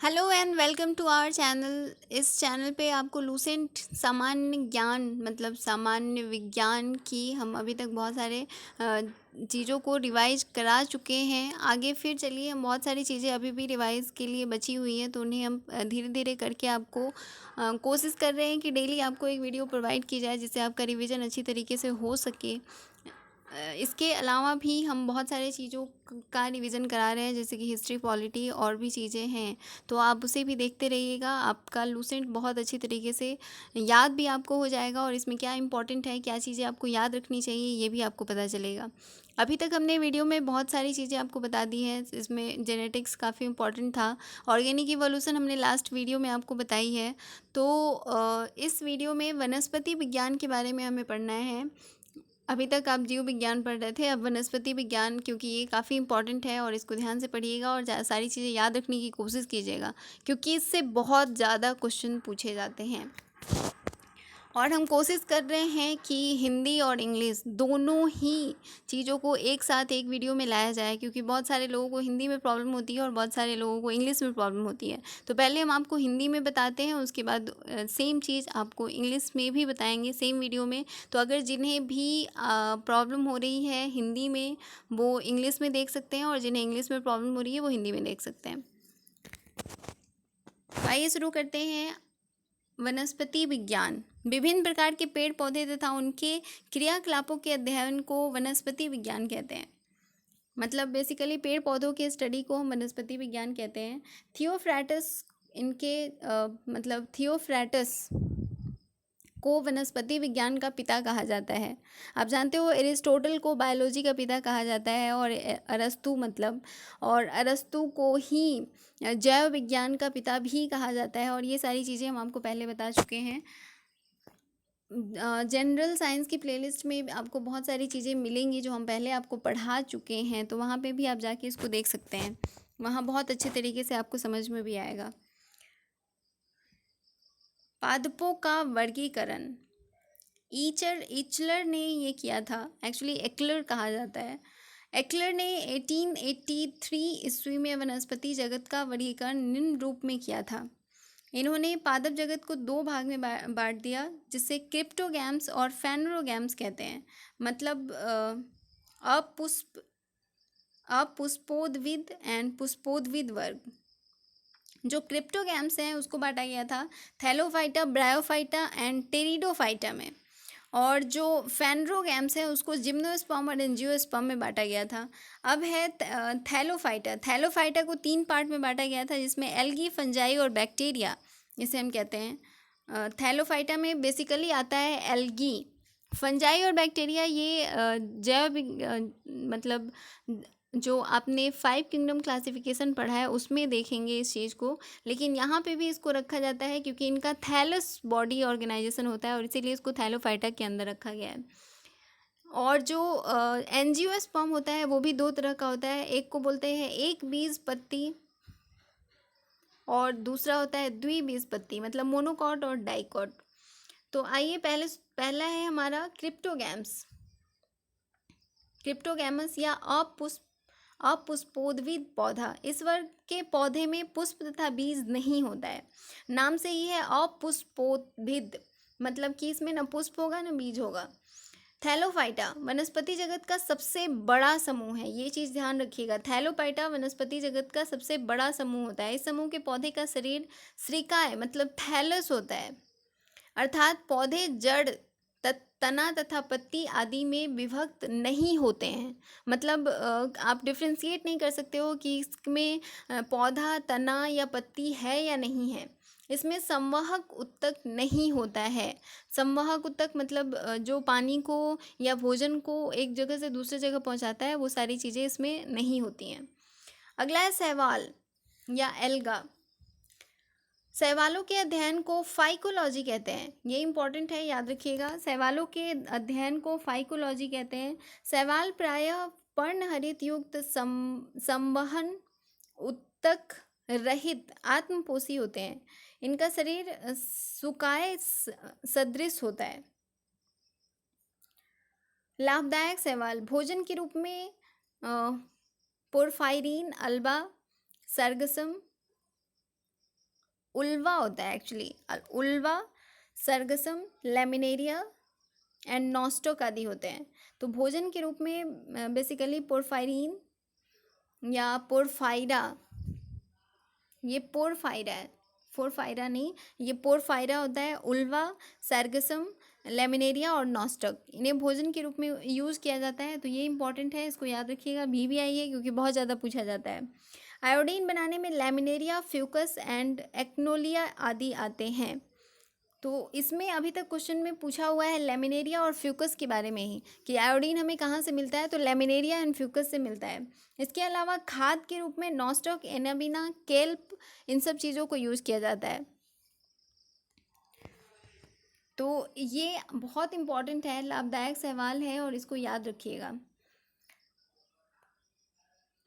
Hello and welcome to our channel. इस channel पे आपको लूसेंट सामान्य ज्ञान मतलब सामान्य विज्ञान की हम अभी तक बहुत सारे चीज़ों को रिवाइज करा चुके हैं। आगे फिर चलिए हम बहुत सारी चीज़ें अभी भी रिवाइज के लिए बची हुई हैं, तो उन्हें हम धीरे धीरे करके आपको कोशिश कर रहे हैं कि डेली आपको एक वीडियो प्रोवाइड की जाए जिससे आपका रिवीजन अच्छी तरीके से हो सके। इसके अलावा भी हम बहुत सारी चीज़ों का रिवीजन करा रहे हैं, जैसे कि हिस्ट्री, पॉलिटी और भी चीज़ें हैं, तो आप उसे भी देखते रहिएगा। आपका लूसेंट बहुत अच्छी तरीके से याद भी आपको हो जाएगा और इसमें क्या इंपॉर्टेंट है, क्या चीज़ें आपको याद रखनी चाहिए, ये भी आपको पता चलेगा। अभी तक हमने वीडियो में बहुत सारी चीज़ें आपको बता दी हैं। इसमें जेनेटिक्स काफ़ी इंपॉर्टेंट था, ऑर्गेनिक इवोल्यूशन हमने लास्ट वीडियो में आपको बताई है। तो इस वीडियो में वनस्पति विज्ञान के बारे में हमें पढ़ना है। अभी तक आप जीव विज्ञान पढ़ रहे थे, अब वनस्पति विज्ञान, क्योंकि ये काफ़ी इंपॉर्टेंट है और इसको ध्यान से पढ़िएगा और सारी चीज़ें याद रखने की कोशिश कीजिएगा, क्योंकि इससे बहुत ज़्यादा क्वेश्चन पूछे जाते हैं। और हम कोशिश कर रहे हैं कि हिंदी और इंग्लिश दोनों ही चीज़ों को एक साथ एक वीडियो में लाया जाए, क्योंकि बहुत सारे लोगों को हिंदी में प्रॉब्लम होती है और बहुत सारे लोगों को इंग्लिश में प्रॉब्लम होती है। तो पहले हम आपको हिंदी में बताते हैं, उसके बाद सेम चीज़ आपको इंग्लिश में भी बताएंगे सेम वीडियो में। तो अगर जिन्हें भी प्रॉब्लम हो रही है हिंदी में, वो इंग्लिश में देख सकते हैं, और जिन्हें इंग्लिश में प्रॉब्लम हो रही है वो हिंदी में देख सकते हैं। आइए शुरू करते हैं। वनस्पति विज्ञान विभिन्न प्रकार के पेड़ पौधे तथा उनके क्रियाकलापों के अध्ययन को वनस्पति विज्ञान कहते हैं। मतलब बेसिकली पेड़ पौधों के स्टडी को हम वनस्पति विज्ञान कहते हैं। थियोफ्रैटस इनके मतलब थियोफ्रैटस को वनस्पति विज्ञान का पिता कहा जाता है। आप जानते हो एरिस्टोटल को बायोलॉजी का पिता कहा जाता है, और अरस्तु को ही जैव विज्ञान का पिता भी कहा जाता है। और ये सारी चीज़ें हम आपको पहले बता चुके हैं। जनरल साइंस की प्लेलिस्ट में आपको बहुत सारी चीज़ें मिलेंगी जो हम पहले आपको पढ़ा चुके हैं, तो वहाँ पे भी आप जाके इसको देख सकते हैं। वहाँ बहुत अच्छे तरीके से आपको समझ में भी आएगा। पादपों का वर्गीकरण इचलर ने ये किया था। एक्चुअली एक्लर कहा जाता है। एक्लर ने 1883 ईस्वी में वनस्पति जगत का वर्गीकरण निम्न रूप में किया था। इन्होंने पादप जगत को दो भाग में बांट दिया, जिसे क्रिप्टोगैम्स और फेनरोगैम्स कहते हैं। मतलब अपुष्प अपुष्पोद्भिद एंड पुष्पोद्भिद वर्ग। जो क्रिप्टोगैम्स हैं उसको बांटा गया था थैलोफाइटा, ब्रायोफाइटा एंड टेरिडोफाइटा में। और जो फेनरोगैम्स है उसको जिम्नोस्पर्म और एंजियोस्पर्म में बांटा गया था। अब है थैलोफाइटा। थैलोफाइटा को तीन पार्ट में बांटा गया था, जिसमें एल्गी, फंजाई और बैक्टीरिया इसे हम कहते हैं। थैलोफाइटा में बेसिकली आता है एल्गी। फंजाई और बैक्टीरिया ये मतलब जो आपने 5 किंगडम क्लासिफिकेशन पढ़ा है उसमें देखेंगे इस चीज़ को, लेकिन यहाँ पे भी इसको रखा जाता है क्योंकि इनका थैलस बॉडी ऑर्गेनाइजेशन होता है और इसीलिए इसको थैलोफाइटा के अंदर रखा गया है। और जो एंजियोस्पर्म होता है वो भी दो तरह का होता है। एक को बोलते हैं एक बीज पत्ती, और दूसरा होता है द्विबीजपत्ती, मतलब मोनोकॉट और डाइकॉट। तो आइए पहला है हमारा क्रिप्टोगैमस या अपुष्पोद्भिद पौधा। इस वर्ग के पौधे में पुष्प तथा बीज नहीं होता है। नाम से ही है अपुष्पोद्भिद, मतलब कि इसमें न पुष्प होगा न बीज होगा। थैलोफाइटा वनस्पति जगत का सबसे बड़ा समूह है, ये चीज़ ध्यान रखिएगा। थैलोफाइटा वनस्पति जगत का सबसे बड़ा समूह होता है। इस समूह के पौधे का शरीर श्रीकाय मतलब थैलस होता है, अर्थात पौधे जड़, तना तथा पत्ती आदि में विभक्त नहीं होते हैं। मतलब आप डिफ्रेंशिएट नहीं कर सकते हो कि इसमें पौधा, तना या पत्ती है या नहीं है। इसमें संवहक उत्तक नहीं होता है। संवहक उत्तक मतलब जो पानी को या भोजन को एक जगह से दूसरी जगह पहुंचाता है, वो सारी चीज़ें इसमें नहीं होती हैं। अगला है शैवाल या एल्गा। शैवालों के अध्ययन को फाइकोलॉजी कहते हैं। ये इंपॉर्टेंट है, याद रखिएगा। शैवालों के अध्ययन को फाइकोलॉजी कहते हैं। शैवाल प्रायः पर्णहरित युक्त संवहन उत्तक रहित आत्मपोषी होते हैं। इनका शरीर सुकाय सदृश होता है। लाभदायक शैवाल भोजन के रूप में पोरफायरिन, अल्बा, सरगसम उल्वा होता है एक्चुअली, उल्वा, सरगसम, लेमिनेरिया एंड नॉस्टोक आदि होते हैं। तो भोजन के रूप में बेसिकली पोरफायरिन या पोरफायरा, ये पोरफायरा है, फोरफायरा नहीं, ये पोरफायरा होता है। उल्वा, सरगसम, लेमिनेरिया और नॉस्टक, इन्हें भोजन के रूप में यूज़ किया जाता है। तो ये इंपॉर्टेंट है, इसको याद रखिएगा, भी आई है क्योंकि बहुत ज़्यादा पूछा जाता है। आयोडीन बनाने में लेमिनेरिया, फ्यूकस एंड एक्नोलिया आदि आते हैं। तो इसमें अभी तक क्वेश्चन में पूछा हुआ है लेमिनेरिया और फ्यूकस के बारे में ही, कि आयोडीन हमें कहाँ से मिलता है, तो लेमिनेरिया एंड फ्यूकस से मिलता है। इसके अलावा खाद के रूप में नॉस्टॉक, एनाबिना, केल्प, इन सब चीज़ों को यूज़ किया जाता है। तो ये बहुत इंपॉर्टेंट है, लाभदायक सवाल है और इसको याद रखिएगा।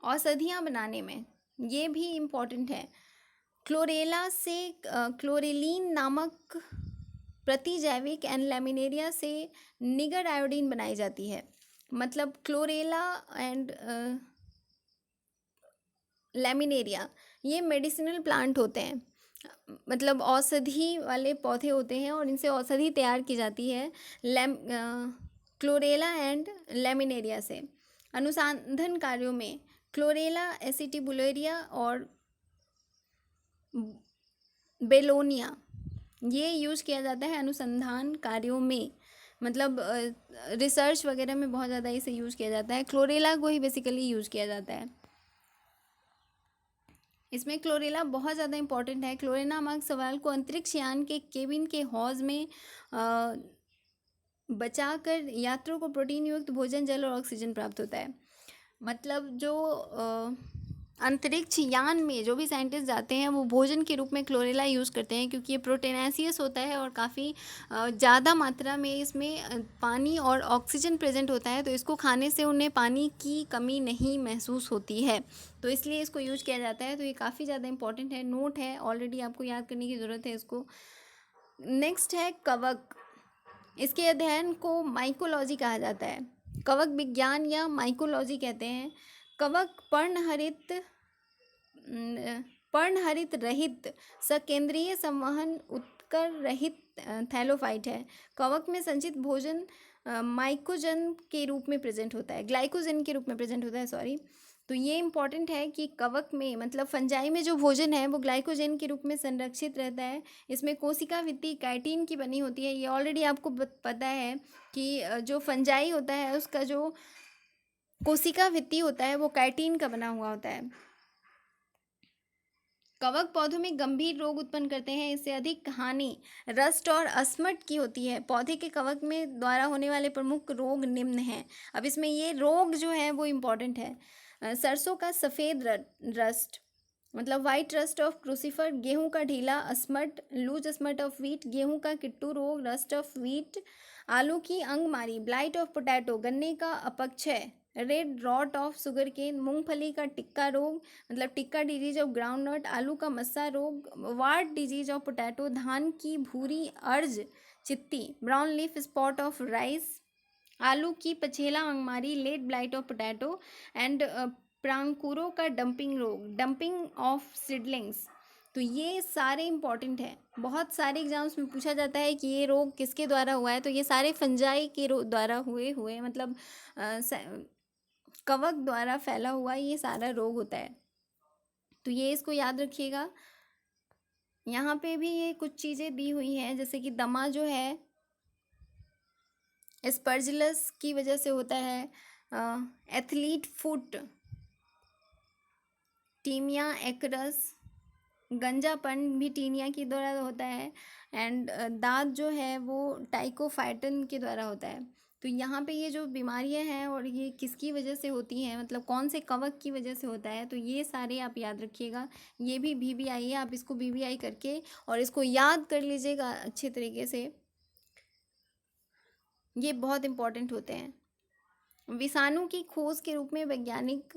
औषधियाँ बनाने में ये भी इम्पॉर्टेंट है। क्लोरेला से क्लोरेलिन नामक प्रतिजैविक एंड लेमिनेरिया से निगर आयोडीन बनाई जाती है। मतलब क्लोरेला एंड लेमिनेरिया ये मेडिसिनल प्लांट होते हैं, मतलब औषधि वाले पौधे होते हैं और इनसे औषधि तैयार की जाती है क्लोरेला एंड लेमिनेरिया से। अनुसंधान कार्यों में क्लोरेला, एसिटिबुलेरिया और बेलोनिया ये यूज़ किया जाता है अनुसंधान कार्यों में, मतलब रिसर्च वगैरह में बहुत ज़्यादा इसे यूज़ किया जाता है। क्लोरेला को ही बेसिकली यूज़ किया जाता है। इसमें क्लोरेला बहुत ज़्यादा इंपॉर्टेंट है। क्लोरेला नामक सवाल को अंतरिक्ष यान के केबिन के हौज में बचाकर यात्रियों को प्रोटीन युक्त भोजन, जल और ऑक्सीजन प्राप्त होता है। मतलब जो अंतरिक्ष यान में जो भी साइंटिस्ट जाते हैं वो भोजन के रूप में क्लोरेला यूज़ करते हैं, क्योंकि ये प्रोटीनेशियस होता है और काफ़ी ज़्यादा मात्रा में इसमें पानी और ऑक्सीजन प्रेजेंट होता है। तो इसको खाने से उन्हें पानी की कमी नहीं महसूस होती है, तो इसलिए इसको यूज़ किया जाता है। तो ये काफ़ी ज़्यादा इंपॉर्टेंट है, नोट है ऑलरेडी, आपको याद करने की ज़रूरत है इसको। नेक्स्ट है कवक। इसके अध्ययन को माइकोलॉजी कहा जाता है। कवक विज्ञान या माइकोलॉजी कहते हैं। कवक पर्णहरित रहित सकेंद्रीय संवहन उत्कर रहित थैलोफाइट है। कवक में संचित भोजन माइकोजन के रूप में प्रेजेंट होता है, ग्लाइकोजन के रूप में प्रेजेंट होता है, सॉरी। तो ये इंपॉर्टेंट है कि कवक में मतलब फंजाई में जो भोजन है वो ग्लाइकोजन के रूप में संरक्षित रहता है। इसमें कोशिका भित्ति काइटिन की बनी होती है। ये ऑलरेडी आपको पता है कि जो फंजाई होता है उसका जो कोशिका भित्ति होता है वो काइटिन का बना हुआ होता है। कवक पौधों में गंभीर रोग उत्पन्न करते हैं। इससे अधिक हानि रस्ट और अस्मट की होती है। पौधे के कवक में द्वारा होने वाले प्रमुख रोग निम्न हैं। अब इसमें ये रोग जो है वो इम्पॉर्टेंट है। सरसों का सफ़ेद रस्ट, मतलब वाइट रस्ट ऑफ क्रूसीफर। गेहूं का ढीला अस्मट, लूज अस्मट ऑफ वीट। गेहूं का किट्टू रोग, रस्ट ऑफ वीट। आलू की अंगमारी, ब्लाइट ऑफ पोटैटो। गन्ने का अपक्षय, red rot of sugar cane. मूंगफली का टिक्का रोग, मतलब tikka disease of groundnut. आलू का मस्सा रोग, वार्ड डिजीज ऑफ पोटैटो। धान की भूरी अर्ज चित्ती, brown leaf spot of rice. आलू की पछेला अंगमारी, late blight of potato. And प्रांकुरों का डंपिंग रोग, डंपिंग ऑफ सीडलिंग्स। तो ये सारे इंपॉर्टेंट है, बहुत सारे एग्जाम्स में पूछा जाता है कि ये रोग किसके द्वारा हुआ है। तो ये सारे फंजाई के द्वारा हुए मतलब कवक द्वारा फैला हुआ ये सारा रोग होता है। तो ये इसको याद रखिएगा। यहाँ पे भी ये कुछ चीज़ें दी हुई हैं, जैसे कि दमा जो है स्पर्जिलस की वजह से होता है। एथलीट फुट, टीमिया एक्रस। गंजापन भी टीनिया के द्वारा होता है। एंड दांत जो है वो टाइकोफाइटन के द्वारा होता है। तो यहाँ पे ये जो बीमारियाँ हैं और ये किसकी वजह से होती हैं, मतलब कौन से कवक की वजह से होता है, तो ये सारे आप याद रखिएगा। ये भी आई है, आप इसको भी करके और इसको याद कर लीजिएगा अच्छे तरीके से, ये बहुत इंपॉर्टेंट होते हैं। विषाणु की खोज के रूप में वैज्ञानिक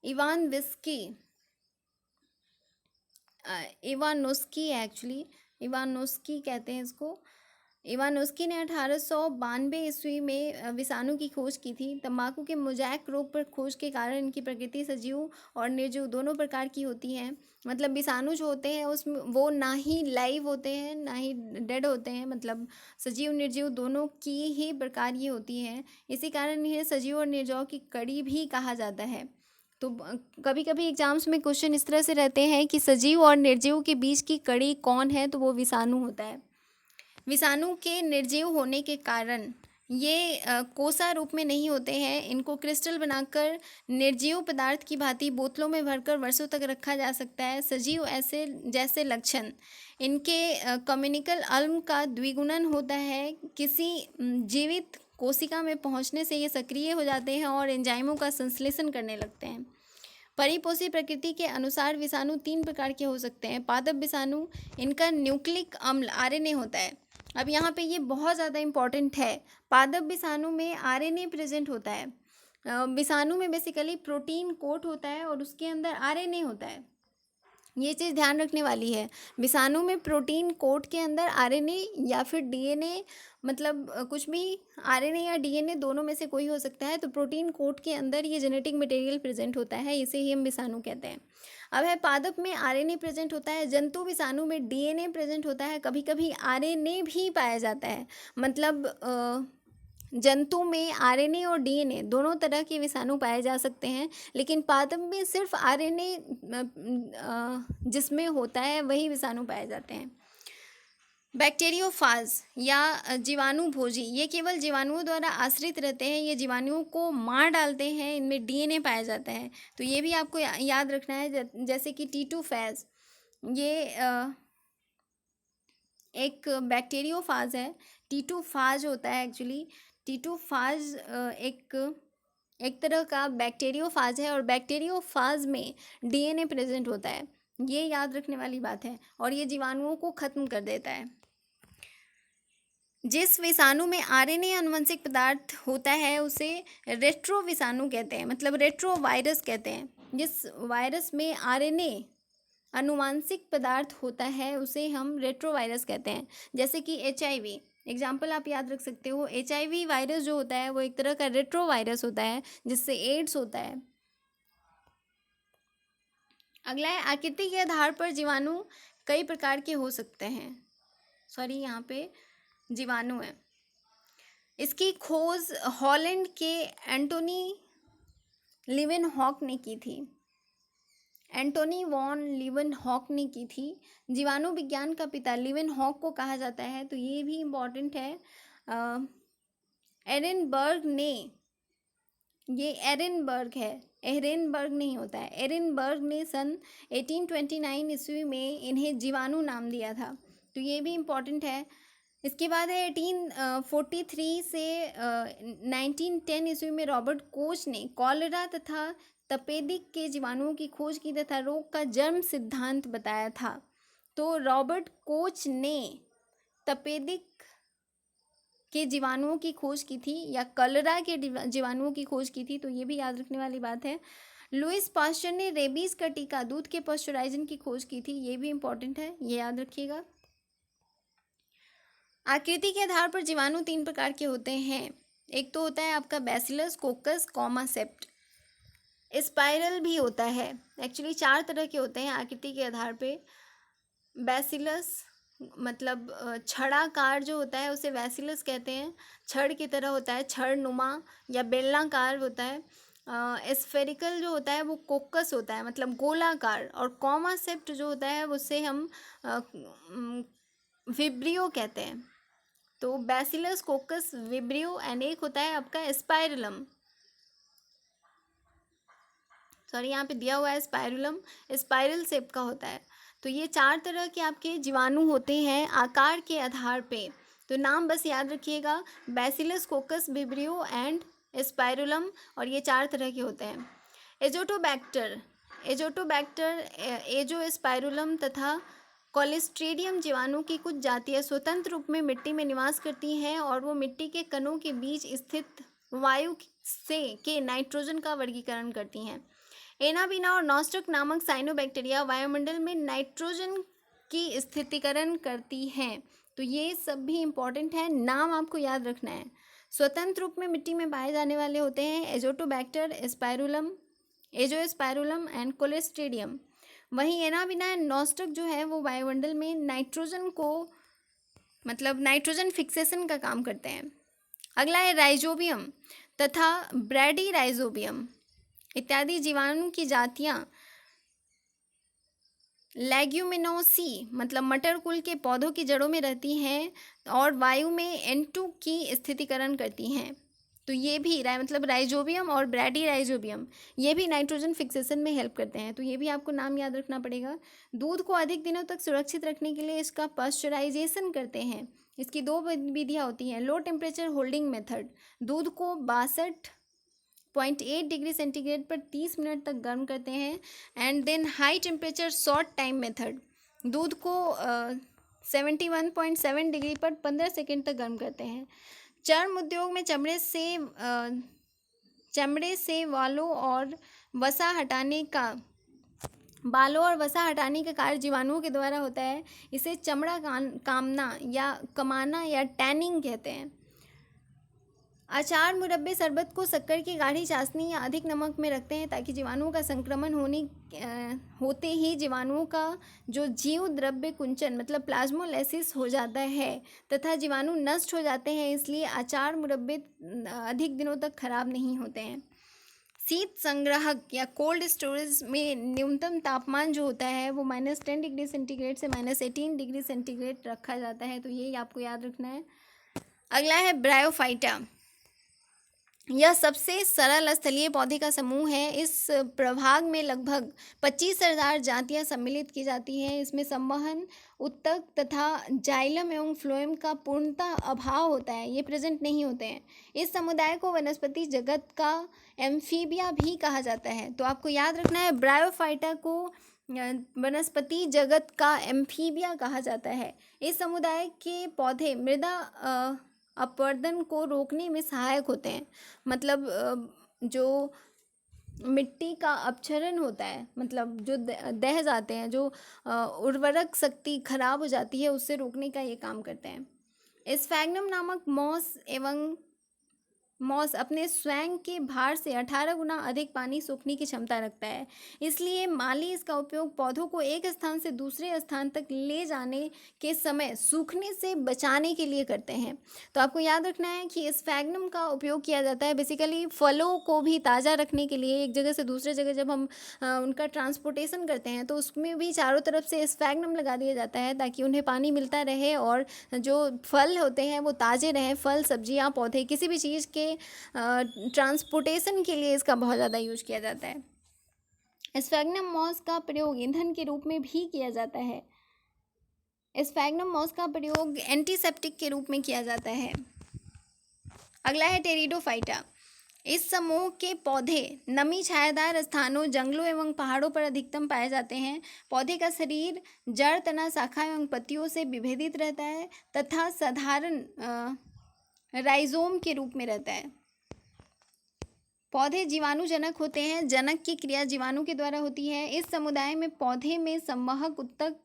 Ivan whisky, Ivanovsky actually, Ivanovsky कहते हैं इसको। इवानोस्की ने 1892 ईस्वी में विषाणु की खोज की थी। तंबाकू के मोज़ैक रोग पर खोज के कारण इनकी प्रकृति सजीव और निर्जीव दोनों प्रकार की होती है। मतलब विषाणु जो होते हैं उसमें वो ना ही लाइव होते हैं ना ही डेड होते हैं, मतलब सजीव निर्जीव दोनों की ही प्रकार ये होती है। इसी कारण इन्हें सजीव और निर्जीव की कड़ी भी कहा जाता है। तो कभी कभी एग्जाम्स में क्वेश्चन इस तरह से रहते हैं कि सजीव और निर्जीव के बीच की कड़ी कौन है, तो वो विषाणु होता है। विषाणु के निर्जीव होने के कारण ये कोसा रूप में नहीं होते हैं। इनको क्रिस्टल बनाकर निर्जीव पदार्थ की भांति बोतलों में भरकर वर्षों तक रखा जा सकता है। सजीव ऐसे जैसे लक्षण इनके कम्युनिकल अम्ल का द्विगुणन होता है। किसी जीवित कोशिका में पहुंचने से ये सक्रिय हो जाते हैं और एंजाइमों का संश्लेषण करने लगते हैं। परिपोषी प्रकृति के अनुसार विषाणु 3 प्रकार के हो सकते हैं। पादप विषाणु, इनका न्यूक्लिक अम्ल आरएनए होता है। अब यहाँ पे ये बहुत ज़्यादा इम्पॉर्टेंट है। पादप विषाणु में आरएनए प्रेजेंट होता है। विषाणु में बेसिकली प्रोटीन कोट होता है और उसके अंदर आरएनए होता है। ये चीज़ ध्यान रखने वाली है। विषाणु में प्रोटीन कोट के अंदर आरएनए या फिर डीएनए, मतलब कुछ भी आरएनए या डीएनए दोनों में से कोई हो सकता है। तो प्रोटीन कोट के अंदर ये जेनेटिक मटेरियल प्रेजेंट होता है, इसे ही हम विषाणु कहते हैं। अब है पादप में आरएनए प्रेजेंट होता है, जंतु विषाणु में डीएनए प्रेजेंट होता है, कभी कभी आरएनए भी पाया जाता है। मतलब जंतु में आरएनए और डीएनए दोनों तरह के विषाणु पाए जा सकते हैं, लेकिन पादप में सिर्फ आरएनए जिसमें होता है वही विषाणु पाए जाते हैं। बैक्टीरियोफाज या जीवाणु भोजी, ये केवल जीवाणुओं द्वारा आश्रित रहते हैं। ये जीवाणुओं को मार डालते हैं, इनमें डीएनए पाया जाता है। तो ये भी आपको याद रखना है। जैसे कि टीटूफेज, ये एक बैक्टीरियोफाज है। टीटूफाज होता है एक्चुअली। टीटूफाज एक तरह का बैक्टीरियोफाज है और बैक्टीरियोफाज में डीएनए प्रेजेंट होता है। ये याद रखने वाली बात है और ये जीवाणुओं को खत्म कर देता है। जिस विषाणु में आरएनए आनुवंशिक पदार्थ होता है उसे रेट्रो विषाणु कहते हैं, मतलब रेट्रो वायरस कहते हैं। जिस वायरस में आरएनए आनुवांशिक पदार्थ होता है उसे हम रेट्रोवायरस कहते हैं। जैसे कि एचआईवी, एग्जाम्पल आप याद रख सकते हो। एचआईवी वायरस जो होता है वो एक तरह का रेट्रोवायरस होता है जिससे एड्स होता है। अगला है आकृति के आधार पर जीवाणु कई प्रकार के हो सकते हैं। सॉरी, यहाँ पे जीवाणु है। इसकी खोज हॉलैंड के एंटोनी लिवेनहॉक ने की थी। एंटोनी वॉन लिवेनहॉक ने की थी। जीवाणु विज्ञान का पिता लिवेनहॉक को कहा जाता है, तो ये भी इम्पॉर्टेंट है। एरेनबर्ग ने, ये एरेनबर्ग है, एरेनबर्ग नहीं होता है, एरेनबर्ग ने सन 1829 ईस्वी में इन्हें जीवाणु नाम दिया था। तो ये भी इम्पॉर्टेंट है। इसके बाद है 1843 से 1910 ईस्वी में रॉबर्ट कोच ने कॉलेरा तथा तपेदिक के जीवाणुओं की खोज की तथा रोग का जन्म सिद्धांत बताया था। तो रॉबर्ट कोच ने तपेदिक के जीवाणुओं की खोज की थी या कलरा के जीवाणुओं की खोज की थी, तो ये भी याद रखने वाली बात है। लुइस पास्चर ने रेबीज का टीका दूध के पॉस्चराइजन की खोज की थी, ये भी इम्पोर्टेंट है, ये याद रखिएगा। आकृति के आधार पर जीवाणु 3 प्रकार के होते हैं। एक तो होता है आपका बैसिलस, कोकस, कॉमा सेप्ट। स्पाइरल भी होता है। एक्चुअली 4 तरह के होते हैं आकृति के आधार पे। बैसिलस मतलब छड़ाकार जो होता है उसे बैसिलस कहते हैं। छड़ की तरह होता है, छड़ नुमा या बेलनाकार होता है। स्फेरिकल जो होता है वो कोकस होता है, मतलब गोलाकार। और कॉमा सेप्ट जो होता है उससे हम विब्रियो कहते हैं। तो बैसिलस, कोकस, विब्रियो एंड एक होता है आपका स्पाइरलम। सॉरी, यहाँ पे दिया हुआ है स्पाइरुलम, स्पाइरल शेप का होता है। तो ये 4 तरह के आपके जीवाणु होते हैं आकार के आधार पे। तो नाम बस याद रखिएगा, बैसिलस, कोकस, विब्रियो एंड स्पाइरुलम, और ये 4 तरह के होते हैं। एजोटोबैक्टर, एजोस्पाइरुलम तथा कॉलेस्ट्रीडियम जीवाणु की कुछ जातियां स्वतंत्र रूप में मिट्टी में निवास करती हैं और वो मिट्टी के कणों के बीच स्थित वायु से के नाइट्रोजन का वर्गीकरण करती हैं। एनाबीना और नॉस्टक नामक साइनोबैक्टीरिया वायुमंडल में नाइट्रोजन की स्थितिकरण करती हैं। तो ये सब भी इम्पॉर्टेंट है, नाम आपको याद रखना है। स्वतंत्र रूप में मिट्टी में पाए जाने वाले होते हैं एजोटोबैक्टर, स्पाइरुलम, एजोस्पाइरुलम एंड कोलेस्ट्रीडियम। वहीं एनाबिना एंड नॉस्टक जो है वो वायुमंडल में नाइट्रोजन को मतलब नाइट्रोजन फिक्सेशन का काम करते हैं। अगला है राइजोबियम तथा ब्रैडी राइजोबियम इत्यादि जीवाणु की जातियां लेग्यूमिनोसी मतलब मटर कुल के पौधों की जड़ों में रहती हैं और वायु में N2 की स्थितिकरण करती हैं। तो ये भी मतलब राइजोबियम और ब्रैडी राइजोबियम ये भी नाइट्रोजन फिक्सेशन में हेल्प करते हैं, तो ये भी आपको नाम याद रखना पड़ेगा। दूध को अधिक दिनों तक सुरक्षित रखने के लिए इसका पाश्चराइजेशन करते हैं। इसकी दो विधियाँ होती हैं। लो टेम्परेचर होल्डिंग मेथड, दूध को 62.8 डिग्री सेंटीग्रेड पर 30 मिनट तक गर्म करते हैं। And then high temperature short time method, दूध को 71.7 डिग्री पर 15 सेकेंड तक गर्म करते हैं। चर्म उद्योग में चमड़े से बालों और वसा हटाने का कार्य जीवाणुओं के द्वारा होता है। इसे चमड़ा कामना या कमाना या टैनिंग कहते हैं। अचार, मुरब्बे, शरबत को शक्कर की गाढ़ी चाशनी या अधिक नमक में रखते हैं ताकि जीवाणुओं का संक्रमण होते ही जीवाणुओं का जो जीव द्रव्य कुंचन मतलब प्लाज्मोलाइसिस हो जाता है तथा जीवाणु नष्ट हो जाते हैं, इसलिए अचार मुरब्बे अधिक दिनों तक खराब नहीं होते हैं। शीत संग्राहक या कोल्ड स्टोरेज में न्यूनतम तापमान जो होता है वो -10 डिग्री सेंटीग्रेड से -18 डिग्री सेंटीग्रेड रखा जाता है, तो ये आपको याद रखना है। अगला है ब्रायोफाइटा। यह सबसे सरल स्थलीय पौधे का समूह है। इस प्रभाग में लगभग 25,000 जातियां सम्मिलित की जाती हैं। इसमें संवहन, उत्तक तथा जाइलम एवं फ्लोएम का पूर्णतः अभाव होता है, ये प्रेजेंट नहीं होते हैं। इस समुदाय को वनस्पति जगत का एम्फीबिया भी कहा जाता है। तो आपको याद रखना है ब्रायोफाइटा को वनस्पति जगत का एम्फीबिया कहा जाता है। इस समुदाय के पौधे मृदा अपवर्तन को रोकने में सहायक होते हैं। मतलब जो मिट्टी का अपक्षरण होता है, मतलब जो दह जाते हैं, जो उर्वरक शक्ति खराब हो जाती है, उससे रोकने का ये काम करते हैं। स्फैग्नम नामक मॉस अपने स्वयं के भार से 18 गुना अधिक पानी सोखने की क्षमता रखता है, इसलिए माली इसका उपयोग पौधों को एक स्थान से दूसरे स्थान तक ले जाने के समय सूखने से बचाने के लिए करते हैं। तो आपको याद रखना है कि स्फैग्नम का उपयोग किया जाता है बेसिकली फलों को भी ताज़ा रखने के लिए। एक जगह से दूसरे जगह जब हम उनका ट्रांसपोर्टेशन करते हैं तो उसमें भी चारों तरफ से स्फैग्नम लगा दिया जाता है ताकि उन्हें पानी मिलता रहे और जो फल होते हैं वो ताज़े रहें। फल, सब्जियाँ, पौधे, किसी भी चीज़ के ट्रांसपोर्टेशन के लिए इसका बहुत ज़्यादा यूज किया जाता है। स्फैग्नम मॉस का प्रयोग ईंधन के रूप में भी किया जाता है। स्फैग्नम मॉस का प्रयोग एंटीसेप्टिक के रूप में किया जाता है। अगला है टेरिडोफाइटा। इस समूह के पौधे नमी छायादार स्थानों, जंगलों एवं पहाड़ों पर अधिकतम पाए जाते हैं। पौधे का शरीर जड़, तना, शाखा एवं पत्तियों से विभेदित रहता है तथा साधारण राइजोम के रूप में रहता है। पौधे जीवाणु जनक होते हैं। जनक की क्रिया जीवाणु के द्वारा होती है। इस समुदाय में पौधे में संवाहक उत्तक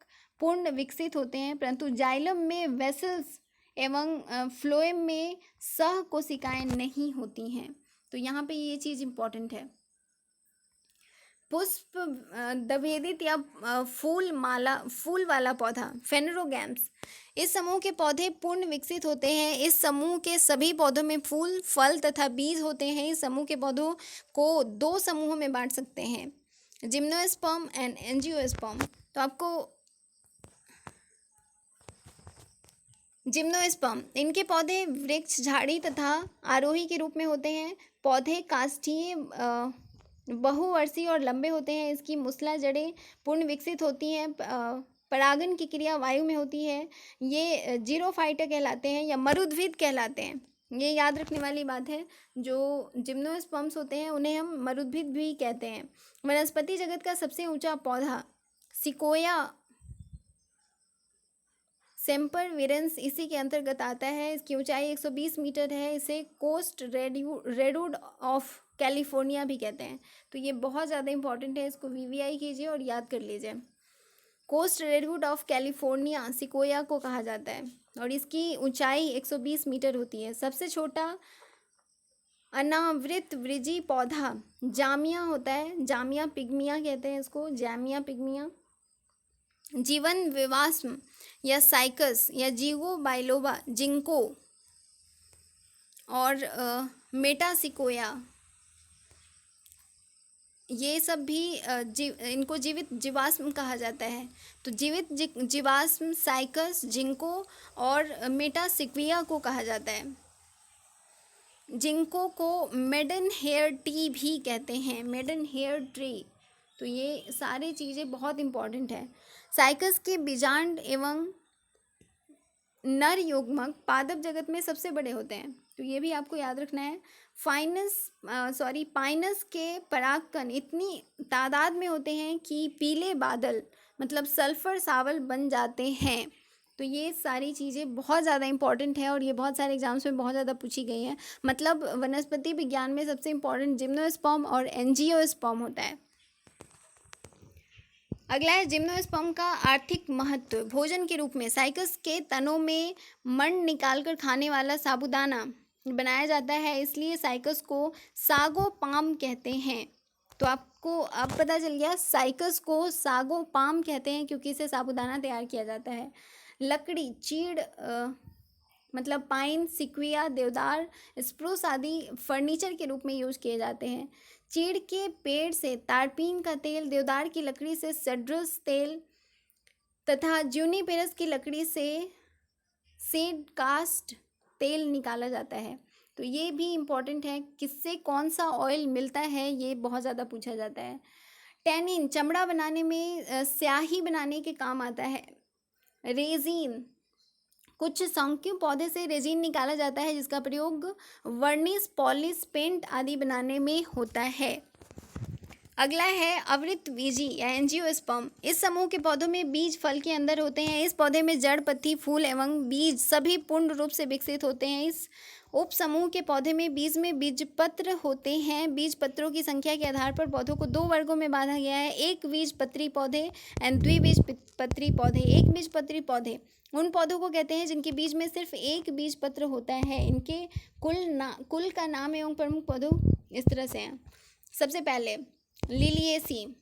पूर्ण विकसित होते हैं, परंतु जाइलम में वेसल्स एवं फ्लोएम में सह कोशिकाएं नहीं होती हैं। तो यहाँ पे ये चीज़ इम्पोर्टेंट है। पुष्प द्विवेदित या फूल वाला पौधा फेनेरोगैम्स। इस समूह के पौधे पूर्ण विकसित होते हैं। इस समूह के सभी पौधों में फूल, फल तथा बीज होते हैं। इस समूह के पौधों को 2 समूहों में बांट सकते हैं, जिम्नोस्पर्म एंड एंजियोस्पर्म। तो आपको जिम्नोस्पर्म, इनके पौधे वृक्ष, झाड़ी तथा आरोही के रूप में होते हैं। पौधे काष्ठीय, बहुवर्षीय और लंबे होते हैं। इसकी मूसला जड़ें पूर्ण विकसित होती हैं। परागन की क्रिया वायु में होती है। ये जीरोफाइटा कहलाते हैं या मरुद्भिद कहलाते हैं। ये याद रखने वाली बात है। जो जिम्नोस्पर्म्स होते हैं उन्हें हम मरुद्भिद भी कहते हैं। वनस्पति जगत का सबसे ऊंचा पौधा सिकोया सेम्परविरेंस इसी के अंतर्गत आता है। इसकी ऊंचाई 120 मीटर है। इसे कोस्ट रेडवुड ऑफ कैलिफोर्निया भी कहते हैं। तो ये बहुत ज़्यादा इंपॉर्टेंट है, इसको वीवीआई कीजिए और याद कर लीजिए। Coast redwood of California sequoia को कहा जाता है और इसकी ऊंचाई 120 मीटर होती है। सबसे छोटा अनावृत वृजी पौधा जामिया होता है, जामिया पिग्मिया कहते हैं इसको, जामिया पिग्मिया। जीवन विवास्म या साइकस या जीगो बाइलोबा जिंको और मेटासिकोया, ये सब भी इनको जीवित जीवाश्म कहा जाता है। तो जीवित जीवाश्म साइकस, जिंको और मेटासिक्विया को कहा जाता है। जिंको को मेडन हेयर टी भी कहते हैं, मेडन हेयर ट्री। तो ये सारी चीज़ें बहुत इम्पॉर्टेंट है। साइकस के बीजांड एवं नर युग्मक पादप जगत में सबसे बड़े होते हैं, तो ये भी आपको याद रखना है। पाइनस के परागकण इतनी तादाद में होते हैं कि पीले बादल मतलब सल्फर सावल बन जाते हैं। तो ये सारी चीज़ें बहुत ज़्यादा इंपॉर्टेंट है और ये बहुत सारे एग्जाम्स में बहुत ज़्यादा पूछी गई हैं। मतलब वनस्पति विज्ञान में सबसे इम्पॉर्टेंट जिम्नोस्पर्म और एंजियोस्पर्म होता है। अगला है जिम्नोस्पर्म का आर्थिक महत्व। भोजन के रूप में साइकस के तनों में मंड निकालकर खाने वाला साबूदाना बनाया जाता है, इसलिए साइकस को सागो पाम कहते हैं। तो आपको अब पता चल गया, साइकस को सागो पाम कहते हैं क्योंकि इसे साबूदाना तैयार किया जाता है। लकड़ी चीड़ मतलब पाइन, सिक्विया, देवदार, स्प्रूस आदि फर्नीचर के रूप में यूज किए जाते हैं। चीड़ के पेड़ से तारपीन का तेल, देवदार की लकड़ी से सेड्रस तेल तथा जूनिपेरस की लकड़ी से सेड कास्ट तेल निकाला जाता है। तो ये भी इम्पॉर्टेंट है, किससे कौन सा ऑयल मिलता है ये बहुत ज़्यादा पूछा जाता है। टैनिन चमड़ा बनाने में, स्याही बनाने के काम आता है। रेजिन कुछ शौकियों पौधे से रेजिन निकाला जाता है जिसका प्रयोग वर्निस, पॉलिश, पेंट आदि बनाने में होता है। अगला है आवृतबीजी या एंजियोस्पर्म। इस समूह के पौधों में बीज फल के अंदर होते हैं। इस पौधे में जड़, पत्ती, फूल एवं बीज सभी पूर्ण रूप से विकसित होते हैं। इस उप समूह के पौधे में बीजपत्र होते हैं। बीज पत्रों की संख्या के आधार पर पौधों को 2 वर्गों में बांधा गया है, एक बीजपत्री पौधे एंड द्विबीजपत्री पौधे। एक बीजपत्री पौधे उन पौधों को कहते हैं जिनके बीज में सिर्फ एक बीजपत्र होता है। इनके कुल का नाम एवं प्रमुख पौधों इस तरह से हैं। सबसे पहले लिलिएसी,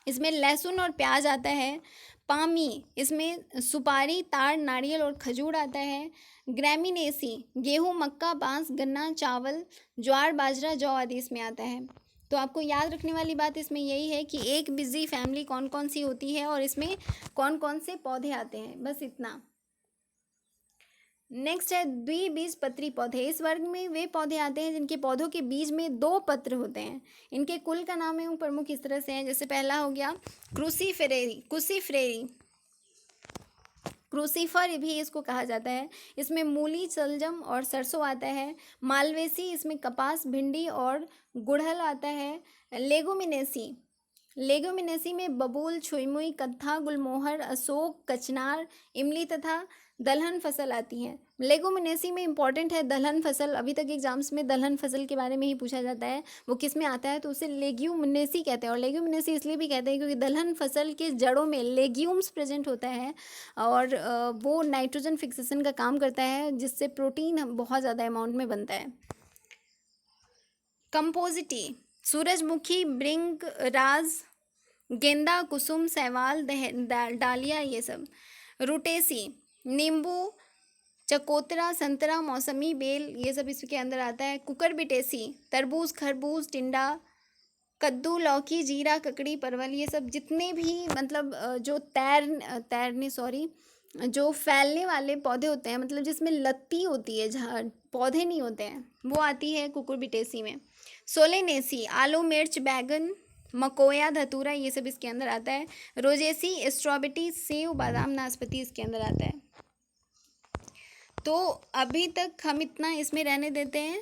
इसमें लहसुन और प्याज आता है। पामी, इसमें सुपारी, ताड़, नारियल और खजूर आता है। ग्रैमिनेसी, गेहूं, मक्का, बांस, गन्ना, चावल, ज्वार, बाजरा, जौ आदि इसमें आता है। तो आपको याद रखने वाली बात इसमें यही है कि एक बीजी फैमिली कौन कौन सी होती है और इसमें कौन कौन से पौधे आते हैं, बस इतना। नेक्स्ट है द्विबीजपत्री पौधे। इस वर्ग में वे पौधे आते हैं जिनके पौधों के बीज में 2 पत्र होते हैं। इनके कुल का नाम एवं प्रमुख इस तरह से हैं, जैसे पहला हो गया क्रूसीफर भी इसको कहा जाता है। इसमें मूली, शलजम और सरसों आता है। मालवेसी, इसमें कपास, भिंडी और गुड़हल आता है। लेगुमिनेसी में बबूल, छुईमुई, कत्था, गुलमोहर, अशोक, कचनार, इमली तथा दलहन फसल आती हैं। लेगुमिनेसी में इंपॉर्टेंट है दलहन फसल। अभी तक एग्जाम्स में दलहन फसल के बारे में ही पूछा जाता है, वो किस में आता है, तो उसे लेग्यूमिनेसी कहते हैं। और लेग्यूमिनेसी इसलिए भी कहते हैं क्योंकि दलहन फसल के जड़ों में लेग्यूम्स प्रेजेंट होता है और वो नाइट्रोजन फिक्सेशन का काम करता है जिससे प्रोटीन बहुत ज़्यादा अमाउंट में बनता है। कंपोजिटी, सूरजमुखी, ब्रिंग, राज, गेंदा, कुसुम, शैवाल, डालिया, ये सब। रुटेसी, नींबू, चकोतरा, संतरा, मौसमी, बेल, ये सब इसके अंदर आता है। कुकरबिटेसी, तरबूज, खरबूज, टिंडा, कद्दू, लौकी, जीरा, ककड़ी, परवल, ये सब जितने भी मतलब जो फैलने वाले पौधे होते हैं, मतलब जिसमें लत्ती होती है, झाड़ पौधे नहीं होते हैं, वो आती है कुकुरबिटेसी में। सोलेनेसी, आलू, मिर्च, बैगन, मकोया, धतूरा, ये सब इसके अंदर आता है। रोजेसी, स्ट्रॉबेरी, सेव, बादाम, नाशपाती इसके अंदर आता है। तो अभी तक हम इतना इसमें रहने देते हैं।